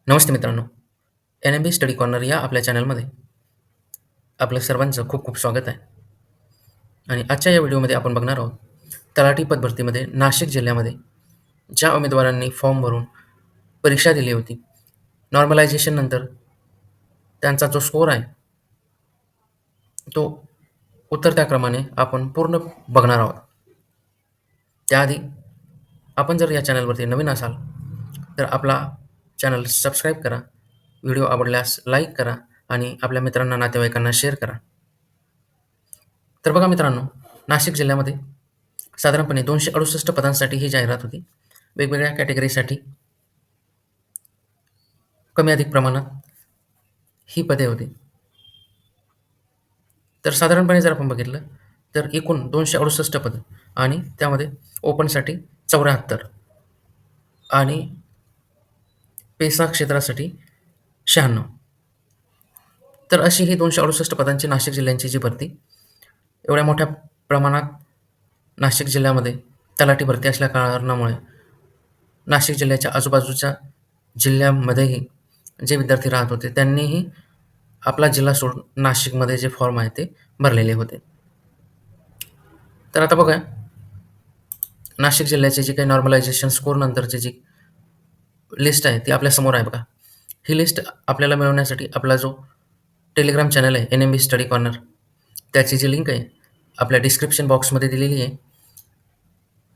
नमस्ते मित्रांनो, NMB study corner या आपल्या चॅनलमध्ये आपल्या सर्वांचं खूप खूप स्वागत आहे. आणि आजच्या या व्हिडिओमध्ये आपण बघणार आहोत, तलाठी पद भरतीमध्ये नाशिक जिल्ह्यामध्ये ज्या उमेदवारांनी फॉर्म भरून परीक्षा दिली होती, नॉर्मलायझेशननंतर त्यांचा जो स्कोअर आहे, तो उतरत्या क्रमाने आपण पूर्ण बघणार आहोत. त्याआधी आपण जर या चॅनलवरती नवीन असाल, तर आपला चॅनल सबस्क्राईब करा, व्हिडिओ आवडल्यास लाईक करा आणि आपल्या मित्रांना, नातेवाईकांना शेअर करा. तर बघा मित्रांनो, नाशिक जिल्ह्यामध्ये साधारणपणे 268 पदांसाठी ही जाहिरात होती. वेगवेगळ्या कॅटेगरीसाठी कमी अधिक प्रमाणात ही पदे होती. तर साधारणपणे जर आपण बघितलं, तर एकूण 268 पदं आणि त्यामध्ये ओपनसाठी 74 आणि पेसा क्षेत्रासाठी 96. तर अशी ही 268 पदांची नाशिक जिल्ह्यांची जी भरती, एवढ्या मोठ्या प्रमाणात नाशिक जिल्ह्यामध्ये तलाठी भरती असल्या कारणामुळे नाशिक जिल्ह्याच्या आजूबाजूच्या जिल्ह्यांमध्येही जे विद्यार्थी राहत होते, त्यांनीही आपला जिल्हा सोडून नाशिकमध्ये जे फॉर्म आहे ते भरलेले होते. तर आता बघा, नाशिक जिल्ह्याची जी काही नॉर्मलायझेशन स्कोर नंतरची जी लिस्ट आहे ती आपल्यासमोर आहे बघा. ही लिस्ट आपल्याला मिळवण्यासाठी आपला जो टेलिग्राम चॅनल आहे NMB स्टडी कॉर्नर, त्याची जी लिंक आहे आपल्या डिस्क्रिप्शन बॉक्समध्ये दिलेली आहे.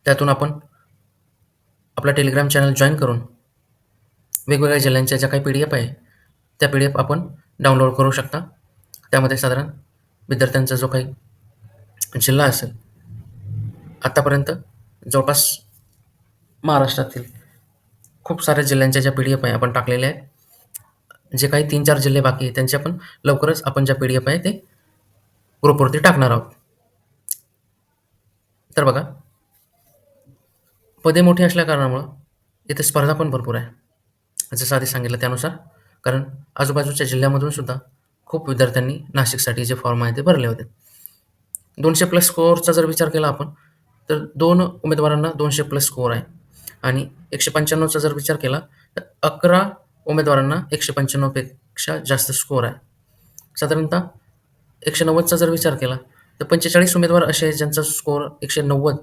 त्यातून आपण आपला टेलिग्राम चॅनल जॉइन करून वेगवेगळ्या जिल्ह्यांच्या ज्या काही PDF आहे, त्या PDF आपण डाउनलोड करू शकता. त्यामध्ये साधारण विद्यार्थ्यांचा जो काही जिल्हा असेल, आत्तापर्यंत जवळपास महाराष्ट्रातील खूप साऱ्या जिल्ह्यांच्या ज्या PDF आहे आपण टाकलेल्या आहेत. जे काही 3-4 जिल्हे बाकी आहेत, त्यांचे आपण लवकरच आपण ज्या PDF आहे ते ग्रुपवरती टाकणार आहोत. तर बघा, पदे मोठी असल्या कारणामुळं इथे स्पर्धा पण भरपूर आहे. जसं आधी सांगितलं त्यानुसार, कारण आजूबाजूच्या जिल्ह्यामधून सुद्धा खूप विद्यार्थ्यांनी नाशिकसाठी जे फॉर्म आहे ते भरले होते. 200+ स्कोअरचा जर विचार केला आपण, तर 2 उमेदवारांना 200+ स्कोअर आहे आणि 195चा जर विचार केला, तर 11 उमेदवारांना 195 पेक्षा जास्त स्कोअर आहे. साधारणतः 190चा जर विचार केला, तर 45 उमेदवार असे आहेत ज्यांचा स्कोअर 190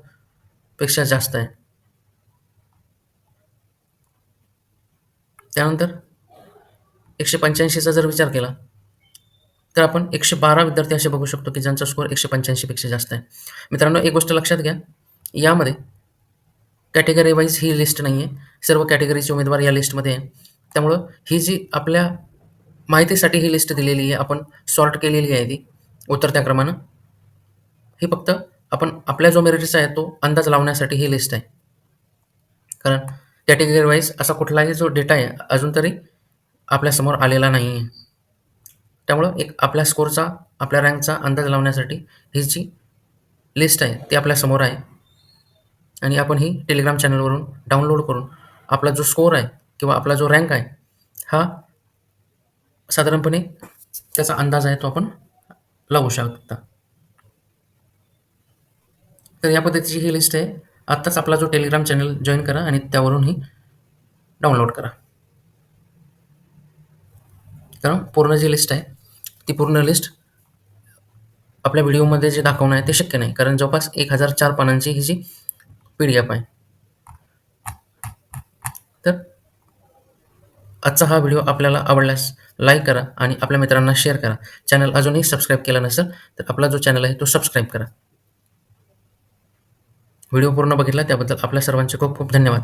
पेक्षा जास्त आहे. त्यानंतर 185चा जर विचार केला, तर आपण 112 विद्यार्थी असे बघू शकतो, की ज्यांचा स्कोअर 185 पेक्षा जास्त आहे. मित्रांनो, एक गोष्ट लक्षात घ्या, यामध्ये कॅटेगरी वाईज ही लिस्ट नाही आहे. सर्व कॅटेगरीचे उमेदवार या लिस्टमध्ये आहे. त्यामुळं ही जी आपल्या माहितीसाठी ही लिस्ट दिलेली आहे, आपण सॉर्ट केलेली आहे ती उतरत्या क्रमानं. ही फक्त आपण आपल्या जो मेरिटचा आहे तो अंदाज लावण्यासाठी ही लिस्ट आहे. कारण कॅटेगरी वाईज असा कुठलाही जो डेटा आहे अजून तरी आपल्यासमोर आलेला नाही आहे. त्यामुळं एक आपल्या स्कोअरचा, आपल्या रँकचा अंदाज लावण्यासाठी ही जी लिस्ट आहे ती आपल्यासमोर आहे आणि आपण ही टेलिग्राम चॅनलवरून डाउनलोड करून आपला जो स्कोअर आहे किंवा आपला जो रँक आहे, हा साधारणपणे त्याचा अंदाज आहे तो आपण लावू शकता. तर या पद्धतीची ही लिस्ट आहे. आत्ताच आपला जो टेलिग्राम चॅनल जॉइन करा आणि त्यावरून ही डाउनलोड करा. कारण पूर्ण जी लिस्ट आहे, ती पूर्ण लिस्ट आपल्या व्हिडिओमध्ये जे दाखवणं आहे ते शक्य नाही. कारण जवळपास 1004 पानांची ही जी PDF आहे. तर आजचा हा व्हिडिओ आपल्याला आवडल्यास लाईक करा आणि आपल्या मित्रांना शेअर करा. चॅनल अजूनही सबस्क्राईब केला नसेल, तर आपला जो चॅनल आहे तो सबस्क्राईब करा. व्हिडिओ पूर्ण बघितला त्याबद्दल आपल्या सर्वांचे खूप खूप धन्यवाद.